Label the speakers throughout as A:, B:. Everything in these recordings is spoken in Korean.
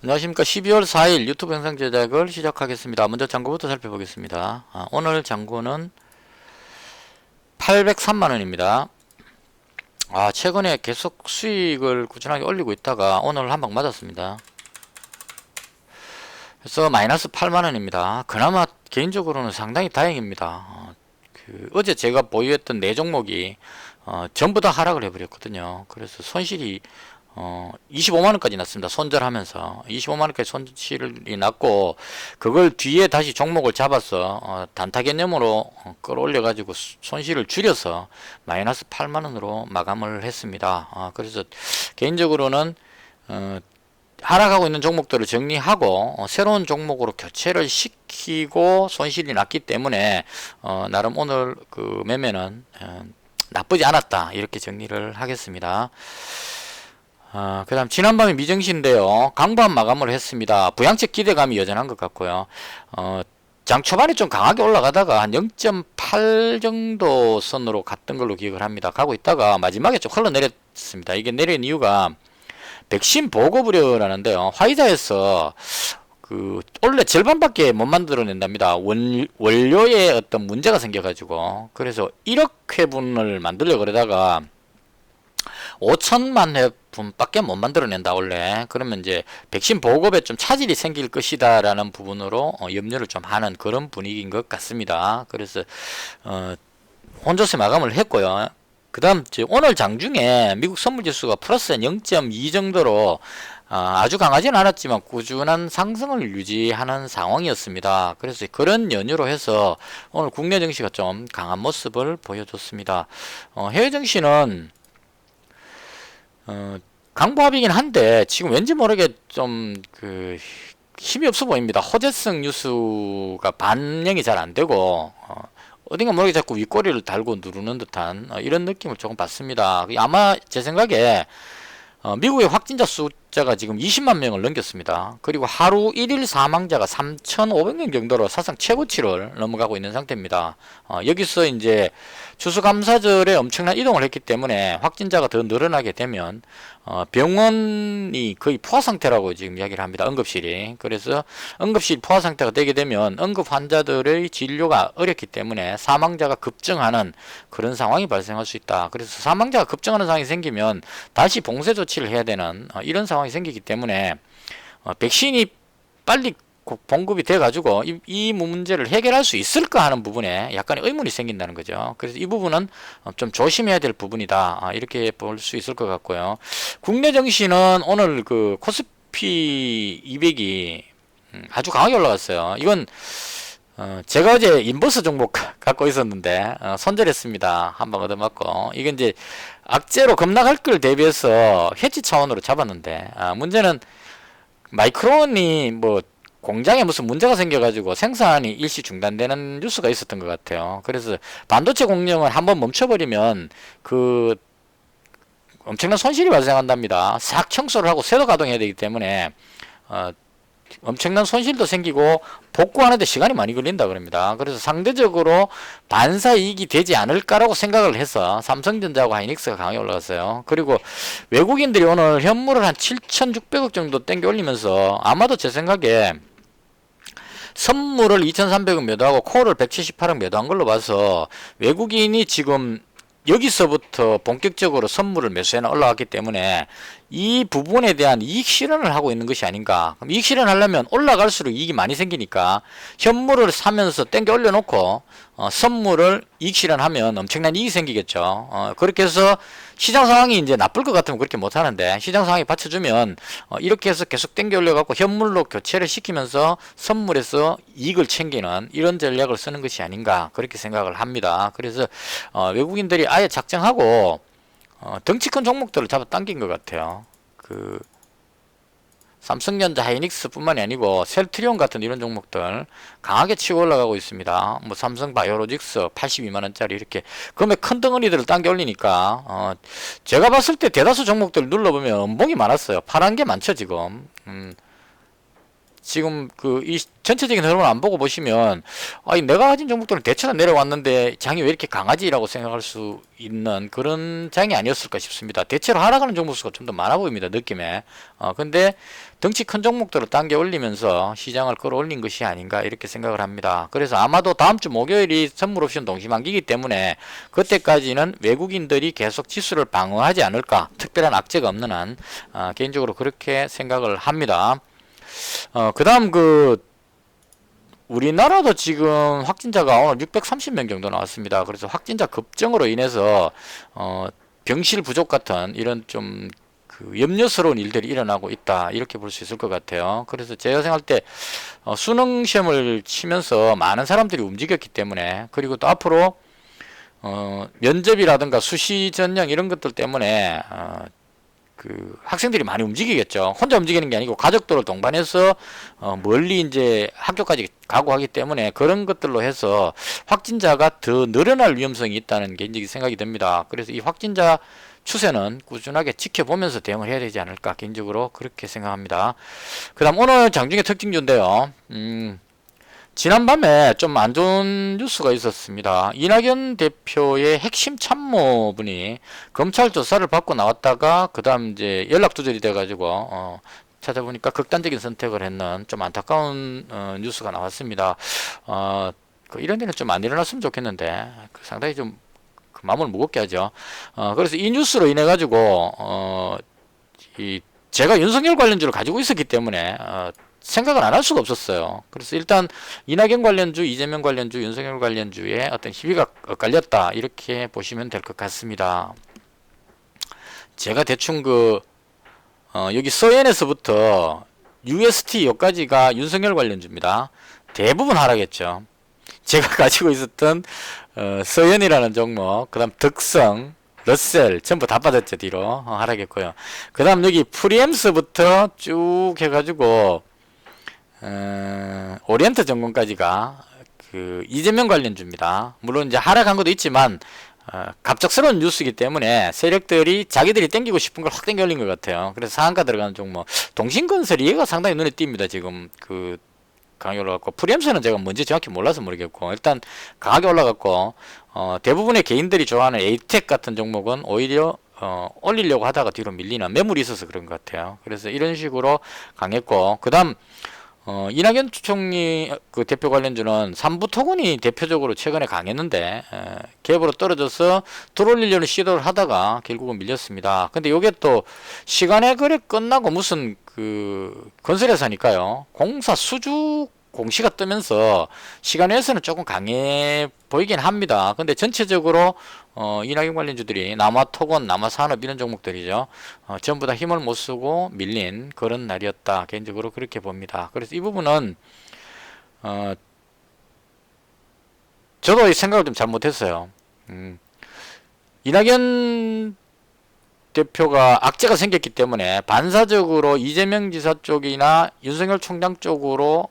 A: 안녕하십니까. 12월 4일 유튜브 영상 제작을 시작하겠습니다. 먼저 장고부터 살펴보겠습니다. 오늘 장고는 803만원입니다. 최근에 계속 수익을 꾸준하게 올리고 있다가 오늘 한 방 맞았습니다. 그래서 마이너스 8만원입니다. 그나마 개인적으로는 상당히 다행입니다. 어제 제가 보유했던 4종목이 전부 다 하락을 해버렸거든요. 그래서 손실이 25만원까지 났습니다. 손절하면서 25만원까지 손실이 났고, 그걸 뒤에 다시 종목을 잡아서 단타 개념으로 끌어올려 가지고 손실을 줄여서 마이너스 8만원으로 마감을 했습니다. 그래서 개인적으로는 하락하고 있는 종목들을 정리하고 새로운 종목으로 교체를 시키고 손실이 났기 때문에 나름 오늘 그 매매는 나쁘지 않았다, 이렇게 정리를 하겠습니다. 그 다음 지난밤에 미정시인데요, 강보합 마감을 했습니다. 부양책 기대감이 여전한 것 같고요. 장 초반에 좀 강하게 올라가다가 한 0.8 정도 선으로 갔던 걸로 기억을 합니다. 가고 있다가 마지막에 좀 흘러내렸습니다. 이게 내린 이유가 백신 보고부려라는데요, 화이자에서 원래 절반밖에 못 만들어낸답니다. 원료에 어떤 문제가 생겨가지고. 그래서 1억 회분을 만들려 그러다가 5천만 회분밖에 못 만들어낸다 원래. 그러면 이제 백신 보급에 좀 차질이 생길 것이다 라는 부분으로 염려를 좀 하는 그런 분위기인 것 같습니다. 그래서 혼조세 마감을 했고요. 그 다음 오늘 장중에 미국 선물지수가 플러스 0.2 정도로 아주 강하지는 않았지만 꾸준한 상승을 유지하는 상황이었습니다. 그래서 그런 연유로 해서 오늘 국내 증시가 좀 강한 모습을 보여줬습니다. 해외 증시는 강보합이긴 한데 지금 왠지 모르게 좀 힘이 없어 보입니다. 호재성 뉴스가 반영이 잘 안 되고 어딘가 모르게 자꾸 윗꼬리를 달고 누르는 듯한 이런 느낌을 조금 받습니다. 아마 제 생각에 미국의 확진자 숫자가 지금 20만 명을 넘겼습니다. 그리고 하루 1일 사망자가 3,500명 정도로 사상 최고치를 넘어가고 있는 상태입니다. 여기서 이제 추수감사절에 엄청난 이동을 했기 때문에 확진자가 더 늘어나게 되면 병원이 거의 포화 상태라고 지금 이야기를 합니다. 응급실이. 그래서 응급실 포화 상태가 되게 되면 응급 환자들의 진료가 어렵기 때문에 사망자가 급증하는 그런 상황이 발생할 수 있다. 그래서 사망자가 급증하는 상황이 생기면 다시 봉쇄 조치를 해야 되는 이런 상황이 생기기 때문에 백신이 빨리 공급이 돼 가지고 이 문제를 해결할 수 있을까 하는 부분에 약간의 의문이 생긴다는 거죠. 그래서 이 부분은 좀 조심해야 될 부분이다, 이렇게 볼 수 있을 것 같고요. 국내 증시는 오늘 코스피 200이 아주 강하게 올라갔어요. 이건 제가 어제 인버스 종목 갖고 있었는데 손절했습니다. 한 방 얻어맞고. 이게 이제 악재로 급락할 걸 대비해서 해지 차원으로 잡았는데 문제는 마이크론이 공장에 무슨 문제가 생겨가지고 생산이 일시 중단되는 뉴스가 있었던 것 같아요. 그래서 반도체 공정을 한번 멈춰버리면 엄청난 손실이 발생한답니다. 싹 청소를 하고 새로 가동해야 되기 때문에 엄청난 손실도 생기고 복구하는데 시간이 많이 걸린다 그럽니다. 그래서 상대적으로 반사이익이 되지 않을까라고 생각을 해서 삼성전자하고 하이닉스가 강하게 올라갔어요. 그리고 외국인들이 오늘 현물을 한 7,600억 정도 땡겨 올리면서 아마도 제 생각에 선물을 2,300억 매도하고 콜을 178억 매도한 걸로 봐서 외국인이 지금 여기서부터 본격적으로 선물을 매수해나 올라왔기 때문에 이 부분에 대한 이익 실현을 하고 있는 것이 아닌가. 그럼 이익 실현하려면 올라갈수록 이익이 많이 생기니까 현물을 사면서 땡겨 올려놓고 선물을 이익 실현하면 엄청난 이익이 생기겠죠. 그렇게 해서 시장 상황이 이제 나쁠 것 같으면 그렇게 못하는데 시장 상황이 받쳐주면 이렇게 해서 계속 땡겨 올려갖고 현물로 교체를 시키면서 선물에서 이익을 챙기는 이런 전략을 쓰는 것이 아닌가, 그렇게 생각을 합니다. 그래서 외국인들이 아예 작정하고 덩치 큰 종목들을 잡아당긴 것 같아요. 삼성전자, 하이닉스 뿐만이 아니고 셀트리온 같은 이런 종목들 강하게 치고 올라가고 있습니다. 삼성 바이오로직스 82만원짜리 이렇게 금액 큰 덩어리들을 당겨 올리니까 제가 봤을 때 대다수 종목들 눌러보면 음봉이 많았어요. 파란 게 많죠 지금. 지금 그 이 전체적인 흐름을 안 보고 보시면 아니 내가 가진 종목들은 대체로 내려왔는데 장이 왜 이렇게 강하지라고 생각할 수 있는 그런 장이 아니었을까 싶습니다. 대체로 하락하는 종목 수가 좀 더 많아 보입니다. 느낌에. 근데 덩치 큰 종목들을 당겨 올리면서 시장을 끌어올린 것이 아닌가 이렇게 생각을 합니다. 그래서 아마도 다음 주 목요일이 선물 옵션 동시만기이기 때문에 그때까지는 외국인들이 계속 지수를 방어하지 않을까, 특별한 악재가 없는 한 개인적으로 그렇게 생각을 합니다. 그 다음 우리나라도 지금 확진자가 오늘 630명 정도 나왔습니다. 그래서 확진자 급증으로 인해서 병실 부족 같은 이런 좀 염려스러운 일들이 일어나고 있다 이렇게 볼 수 있을 것 같아요. 그래서 제가 생각할 때 수능 시험을 치면서 많은 사람들이 움직였기 때문에, 그리고 또 앞으로 면접이라든가 수시 전형 이런 것들 때문에 학생들이 많이 움직이겠죠. 혼자 움직이는 게 아니고 가족들을 동반해서 멀리 이제 학교까지 가고 하기 때문에 그런 것들로 해서 확진자가 더 늘어날 위험성이 있다는 개인적인 생각이 듭니다. 그래서 이 확진자 추세는 꾸준하게 지켜보면서 대응을 해야 되지 않을까 개인적으로 그렇게 생각합니다. 그 다음 오늘 장중의 특징주인데요. 지난밤에 좀 안 좋은 뉴스가 있었습니다. 이낙연 대표의 핵심 참모분이 검찰 조사를 받고 나왔다가 그 다음 이제 연락 두절이 돼가지고 찾아보니까 극단적인 선택을 했는 좀 안타까운 뉴스가 나왔습니다. 이런 일은 좀 안 일어났으면 좋겠는데 상당히 좀 마음을 무겁게 하죠. 그래서 이 뉴스로 인해 가지고 제가 윤석열 관련주를 가지고 있었기 때문에 생각을 안 할 수가 없었어요. 그래서 일단 이낙연 관련주, 이재명 관련주, 윤석열 관련주에 어떤 희비가 엇갈렸다 이렇게 보시면 될 것 같습니다. 제가 대충 여기 서엔에서부터 UST 여기까지가 윤석열 관련주입니다. 대부분 하락했죠. 제가 가지고 있었던 서현이라는 종목, 그 다음 덕성, 러셀 전부 다 빠졌죠. 뒤로 하락했고요. 그 다음 여기 프리엠스부터 쭉 해가지고 오리엔트 전공까지가 이재명 관련주입니다. 물론 이제 하락한 것도 있지만 갑작스러운 뉴스이기 때문에 세력들이 자기들이 땡기고 싶은 걸 확 땡겨 올린 것 같아요. 그래서 상한가 들어가는 종목, 동신건설이 얘가 상당히 눈에 띕니다. 지금 강하게 올라갔고, 프리엠스는 제가 뭔지 정확히 몰라서 모르겠고 일단 강하게 올라갔고, 대부분의 개인들이 좋아하는 에이텍 같은 종목은 오히려 올리려고 하다가 뒤로 밀리는 매물이 있어서 그런 것 같아요. 그래서 이런 식으로 강했고, 그 다음 이낙연 총리 대표 관련주는 삼부토건이 대표적으로 최근에 강했는데 갭으로 떨어져서 들어올리려는 시도를 하다가 결국은 밀렸습니다. 근데 요게 또 시간의 거래 끝나고 무슨 건설회사니까요, 공사 수주 공시가 뜨면서 시간에서는 조금 강해 보이긴 합니다. 근데 전체적으로 이낙연 관련주들이 남아토건, 남아산업 이런 종목들이죠. 전부 다 힘을 못 쓰고 밀린 그런 날이었다. 개인적으로 그렇게 봅니다. 그래서 이 부분은 저도 이 생각을 좀 잘못했어요. 이낙연 대표가 악재가 생겼기 때문에 반사적으로 이재명 지사 쪽이나 윤석열 총장 쪽으로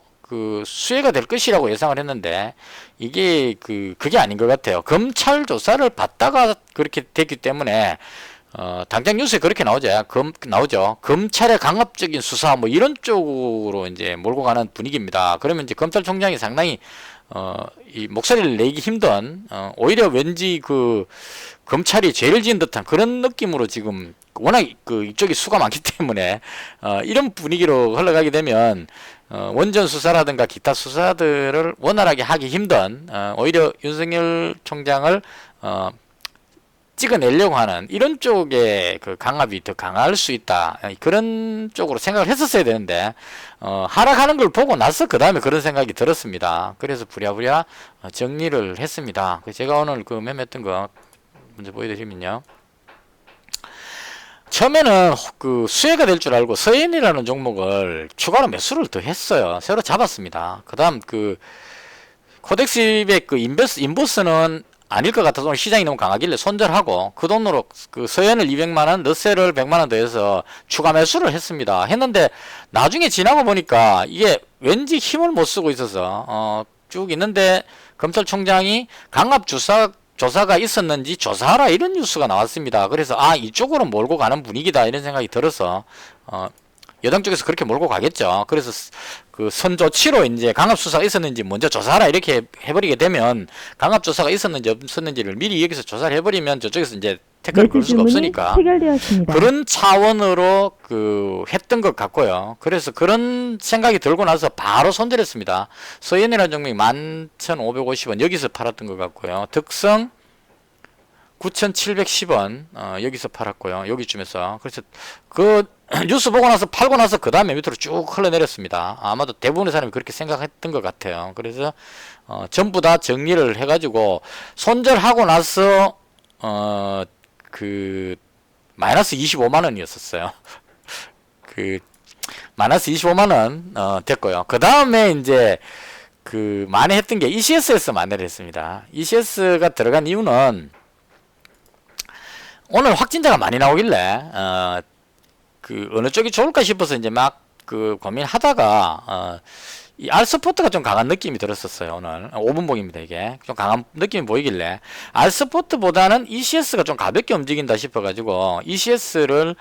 A: 수혜가 될 것이라고 예상을 했는데 이게 그게 아닌 것 같아요. 검찰 조사를 받다가 그렇게 됐기 때문에 당장 뉴스에 그렇게 나오죠. 검찰의 강압적인 수사 뭐 이런 쪽으로 이제 몰고 가는 분위기입니다. 그러면 이제 검찰총장이 상당히 이 목소리를 내기 힘든, 오히려 왠지 검찰이 죄를 지은 듯한 그런 느낌으로 지금 워낙 이쪽이 수가 많기 때문에 이런 분위기로 흘러가게 되면 원전 수사라든가 기타 수사들을 원활하게 하기 힘든, 오히려 윤석열 총장을 찍어내려고 하는 이런 쪽의 강압이 더 강할 수 있다, 그런 쪽으로 생각을 했었어야 되는데 하락하는 걸 보고 나서 그 다음에 그런 생각이 들었습니다. 그래서 부랴부랴 정리를 했습니다. 제가 오늘 매매했던 거 먼저 보여드리면요, 처음에는 수혜가 될 줄 알고 서현이라는 종목을 추가로 매수를 더 했어요. 새로 잡았습니다. 그 다음 코덱스백 인버스는 아닐 것 같아서 오늘 시장이 너무 강하길래 손절하고 그 돈으로 서현을 200만원, 너셀을 100만원 더해서 추가 매수를 했습니다. 했는데 나중에 지나고 보니까 이게 왠지 힘을 못 쓰고 있어서 쭉 있는데 검찰총장이 강압 조사가 있었는지 조사하라 이런 뉴스가 나왔습니다. 그래서 이쪽으로 몰고 가는 분위기다 이런 생각이 들어서 여당 쪽에서 그렇게 몰고 가겠죠. 그래서 그 선조치로 이제 강압 수사가 있었는지 먼저 조사하라 이렇게 해버리게 되면 강압 조사가 있었는지 없었는지를 미리 여기서 조사를 해버리면 저쪽에서 이제 태클을 걸 수가 없으니까
B: 체결되었습니다.
A: 그런 차원으로 했던 것 같고요. 그래서 그런 생각이 들고 나서 바로 손절했습니다. 서현이라는 종목이 11,550원 여기서 팔았던 것 같고요. 득성 9,710원 여기서 팔았고요. 여기쯤에서. 그래서 그 뉴스 보고 나서 팔고 나서 그 다음에 밑으로 쭉 흘러내렸습니다. 아마도 대부분의 사람이 그렇게 생각했던 것 같아요. 그래서 전부 다 정리를 해가지고 손절하고 나서 마이너스 25만 원이었었어요. 마이너스 25만 원 됐고요. 그 다음에 이제 만회했던 게 ECS에서 만회를 했습니다. ECS가 들어간 이유는 오늘 확진자가 많이 나오길래 어느 쪽이 좋을까 싶어서 이제 막 고민하다가 이 R스포트가 좀 강한 느낌이 들었었어요. 오늘 5분봉입니다. 이게 좀 강한 느낌이 보이길래 R스포트보다는 ECS가 좀 가볍게 움직인다 싶어가지고 ECS를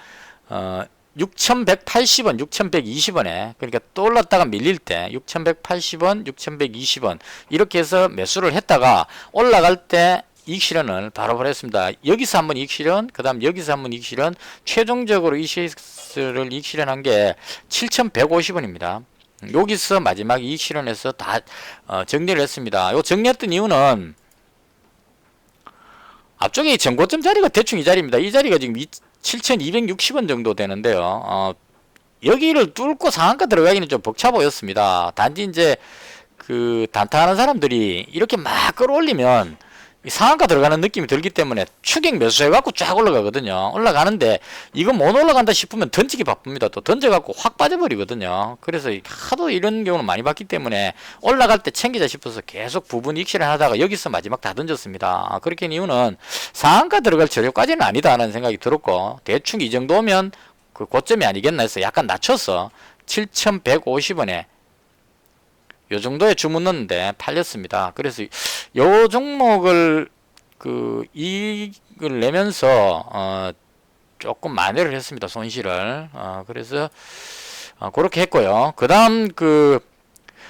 A: 6,180원, 6,120원에 그러니까 또 올랐다가 밀릴 때 6,180원, 6,120원 이렇게 해서 매수를 했다가 올라갈 때 이익 실현을 바로 했습니다. 여기서 한번 이익 실현, 그 다음 여기서 한번 이익 실현, 최종적으로 ECS를 이익 실현한 게 7,150원입니다. 여기서 마지막 이익 실현해서 다 정리를 했습니다. 요 정리했던 이유는 앞쪽에 전고점 자리가 대충 이 자리입니다. 이 자리가 지금 7,260원 정도 되는데요. 여기를 뚫고 상한가 들어가기는 좀 벅차 보였습니다. 단지 이제 단타하는 사람들이 이렇게 막 끌어올리면 상한가 들어가는 느낌이 들기 때문에 추격 매수해갖고 쫙 올라가거든요. 올라가는데 이거 못 올라간다 싶으면 던지기 바쁩니다. 또 던져갖고 확 빠져버리거든요. 그래서 하도 이런 경우는 많이 봤기 때문에 올라갈 때 챙기자 싶어서 계속 부분 익실을 하다가 여기서 마지막 다 던졌습니다. 그렇게 이유는 상한가 들어갈 재료까지는 아니다라는 생각이 들었고 대충 이 정도면 고점이 아니겠나 해서 약간 낮춰서 7,150원에 요 정도에 주문 넣었는데 팔렸습니다. 그래서 요 종목을 이익을 내면서 조금 만회를 했습니다. 손실을. 그래서 그렇게 했고요. 그 다음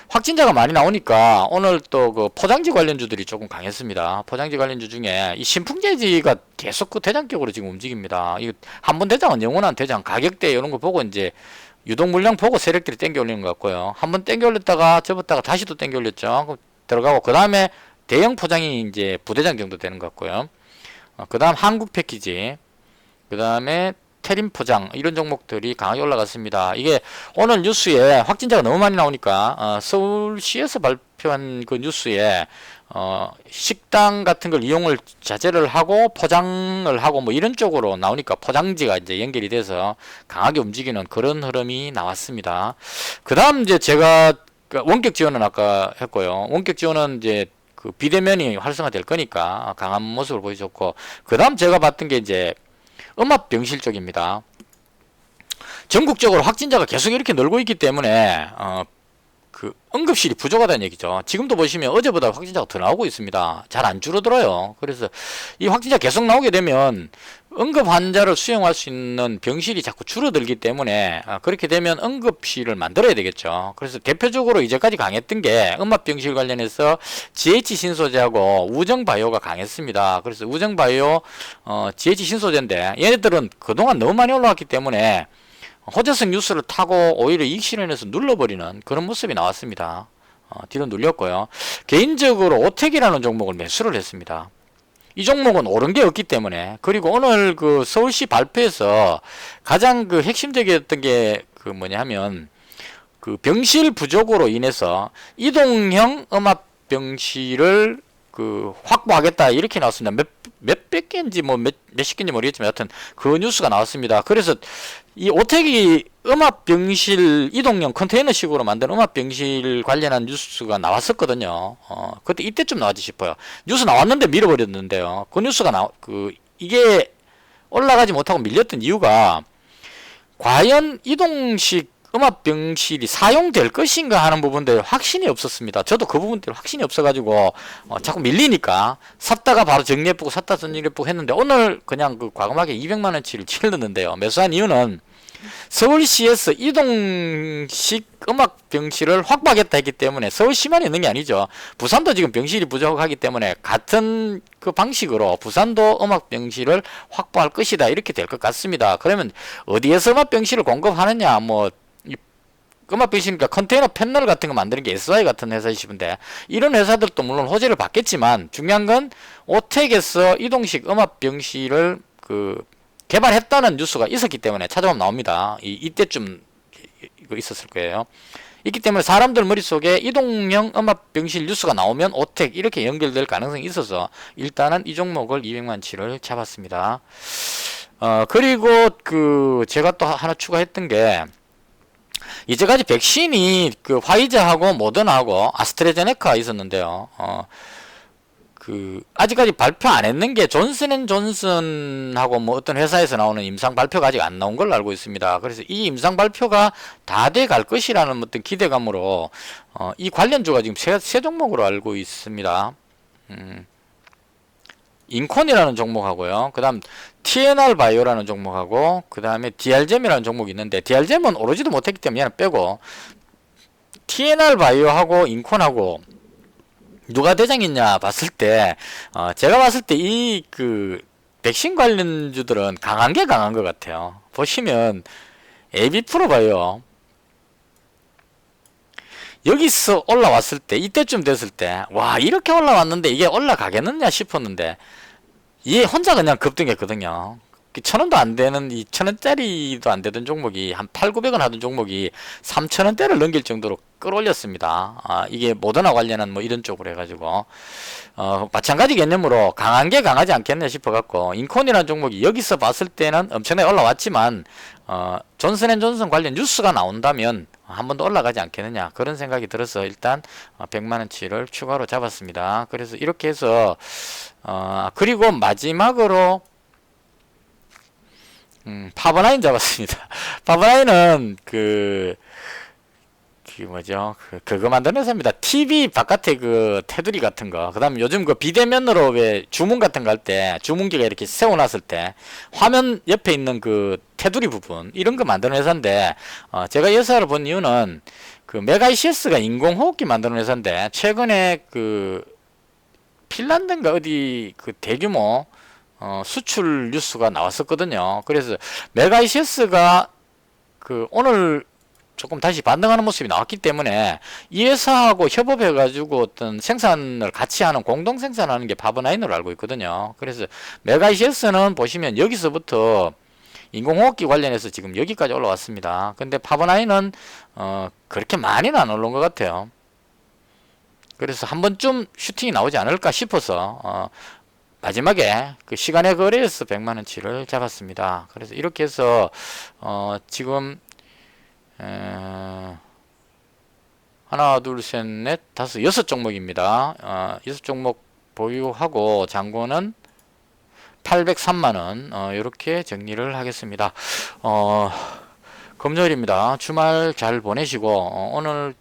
A: 확진자가 많이 나오니까 오늘 또 포장지 관련주들이 조금 강했습니다. 포장지 관련주 중에 이 신풍재지가 계속 대장격으로 지금 움직입니다. 이 한번 대장은 영원한 대장, 가격대 이런 거 보고 이제 유동 물량 보고 세력들이 땡겨 올리는 것 같고요. 한번 땡겨 올렸다가 접었다가 다시 또 땡겨 올렸죠. 들어가고 그 다음에 대형 포장이 이제 부대장 정도 되는 것 같고요. 그 다음 한국 패키지, 그 다음에 테림 포장 이런 종목들이 강하게 올라갔습니다. 이게 오늘 뉴스에 확진자가 너무 많이 나오니까 서울시에서 발표한 그 뉴스에 식당 같은 걸 이용을 자제를 하고 포장을 하고 뭐 이런 쪽으로 나오니까 포장지가 이제 연결이 돼서 강하게 움직이는 그런 흐름이 나왔습니다. 그 다음 이제 제가 원격 지원은 아까 했고요. 원격 지원은 이제 비대면이 활성화될 거니까 강한 모습을 보여줬고, 그 다음 제가 봤던 게 이제 음압병실 쪽입니다. 전국적으로 확진자가 계속 이렇게 늘고 있기 때문에 응급실이 부족하다는 얘기죠. 지금도 보시면 어제보다 확진자가 더 나오고 있습니다. 잘 안 줄어들어요. 그래서 이 확진자 계속 나오게 되면 응급 환자를 수용할 수 있는 병실이 자꾸 줄어들기 때문에 그렇게 되면 응급실을 만들어야 되겠죠. 그래서 대표적으로 이제까지 강했던 게 음압병실 관련해서 GH신소재하고 우정바이오가 강했습니다. 그래서 우정바이오 GH신소재인데 얘네들은 그동안 너무 많이 올라왔기 때문에 호재성 뉴스를 타고 오히려 이익 실현해서 눌러버리는 그런 모습이 나왔습니다. 뒤로 눌렸고요. 개인적으로 오텍이라는 종목을 매수를 했습니다. 이 종목은 오른 게 없기 때문에. 그리고 오늘 서울시 발표에서 가장 핵심적이었던 게 뭐냐면 병실 부족으로 인해서 이동형 음압병실을 확보하겠다 이렇게 나왔습니다. 몇백 개인지 몇십 개인지 모르겠지만 여하튼 그 뉴스가 나왔습니다. 그래서 이 오텍이 음압병실 이동형 컨테이너식으로 만든 음압병실 관련한 뉴스가 나왔었거든요. 그때 이때쯤 나왔지 싶어요. 뉴스 나왔는데 밀어버렸는데요. 그 뉴스가 이게 올라가지 못하고 밀렸던 이유가 과연 이동식 음압병실이 사용될 것인가 하는 부분들 확신이 없었습니다. 저도 그 부분들 확신이 없어가지고 자꾸 밀리니까 샀다가 바로 정리해보고 샀다 정리해보고 했는데 오늘 그냥 과감하게 200만원치를 치렀는데요. 매수한 이유는 서울시에서 이동식 음악 병실을 확보하겠다 했기 때문에 서울시만 있는 게 아니죠. 부산도 지금 병실이 부족하기 때문에 같은 그 방식으로 부산도 음악 병실을 확보할 것이다. 이렇게 될 것 같습니다. 그러면 어디에서 음악 병실을 공급하느냐? 뭐 음악 병실이니까 컨테이너 패널 같은 거 만드는 게 SI 같은 회사이시는데 이런 회사들도 물론 호재를 받겠지만 중요한 건 오텍에서 이동식 음악 병실을 개발했다는 뉴스가 있었기 때문에 찾아보면 나옵니다. 이때쯤 이거 있었을 거예요. 있기 때문에 사람들 머릿속에 이동형 음압병실 뉴스가 나오면 오텍 이렇게 연결될 가능성이 있어서 일단은 이 종목을 200만치를 잡았습니다. 그리고 제가 또 하나 추가했던 게 이제까지 백신이 화이자하고 모더나하고 아스트라제네카 있었는데요. 아직까지 발표 안 했는 게 존슨앤존슨하고 뭐 어떤 회사에서 나오는 임상 발표가 아직 안 나온 걸로 알고 있습니다. 그래서 이 임상 발표가 다 돼 갈 것이라는 어떤 기대감으로 이 관련주가 지금 세 종목으로 알고 있습니다. 인콘이라는 종목하고요. 그 다음 TNR 바이오라는 종목하고 그 다음에 DR잼이라는 종목이 있는데 DR잼은 오르지도 못했기 때문에 얘는 빼고 TNR 바이오하고 인콘하고 누가 대장이냐 봤을 때 제가 봤을 때 백신 관련주들은 강한 게 강한 것 같아요. 보시면 AB 프로바이오 여기서 올라왔을 때 이때쯤 됐을 때 와 이렇게 올라왔는데 이게 올라가겠느냐 싶었는데 얘 혼자 그냥 급등했거든요. 1,000원도 안 되는 2,000원짜리도 안 되던 종목이 한 8,900원 하던 종목이 3,000원대를 넘길 정도로 끌어올렸습니다. 이게 모더나 관련한 뭐 이런 쪽으로 해가지고 마찬가지 개념으로 강한 게 강하지 않겠냐 싶어갖고 인콘이라는 종목이 여기서 봤을 때는 엄청나게 올라왔지만 존슨앤존슨 관련 뉴스가 나온다면 한 번 더 올라가지 않겠느냐 그런 생각이 들어서 일단 100만원치를 추가로 잡았습니다. 그래서 이렇게 해서 그리고 마지막으로 파버나인 잡았습니다. 파버나인은 뭐죠? 그거 만드는 회사입니다. TV 바깥에 테두리 같은 거. 그 다음 요즘 비대면으로 왜 주문 같은 거 할 때, 주문기가 이렇게 세워놨을 때, 화면 옆에 있는 테두리 부분, 이런 거 만드는 회사인데, 제가 이 회사를 본 이유는, 메가이시스가 인공호흡기 만드는 회사인데, 최근에 핀란드인가 어디 대규모, 수출 뉴스가 나왔었거든요. 그래서 메가이시스가 오늘 조금 다시 반등하는 모습이 나왔기 때문에 이 회사하고 협업해 가지고 어떤 생산을 같이 하는 공동 생산하는 게 파버나인으로 알고 있거든요. 그래서 메가이시스는 보시면 여기서부터 인공호흡기 관련해서 지금 여기까지 올라왔습니다. 근데 파버나인은 그렇게 많이는 안 올라온 것 같아요. 그래서 한 번쯤 슈팅이 나오지 않을까 싶어서 마지막에 시간의 거래에서 100만원치를 잡았습니다. 그래서 이렇게 해서 지금 하나 둘셋넷 다섯 여섯 종목입니다. 여섯 종목 보유하고 잔고는 803만원 이렇게 정리를 하겠습니다. 금요일입니다. 주말 잘 보내시고 오늘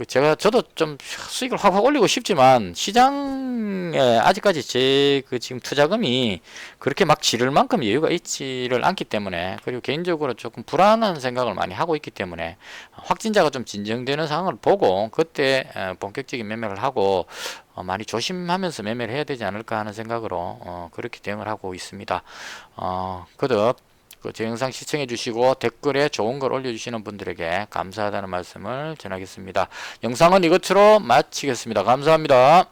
A: 저도 좀 수익을 확 올리고 싶지만 시장에 아직까지 제 지금 투자금이 그렇게 막 지를 만큼 여유가 있지를 않기 때문에 그리고 개인적으로 조금 불안한 생각을 많이 하고 있기 때문에 확진자가 좀 진정되는 상황을 보고 그때 본격적인 매매를 하고 많이 조심하면서 매매를 해야 되지 않을까 하는 생각으로 그렇게 대응을 하고 있습니다. 거듭 제 영상 시청해 주시고 댓글에 좋은 걸 올려주시는 분들에게 감사하다는 말씀을 전하겠습니다. 영상은 이것으로 마치겠습니다. 감사합니다.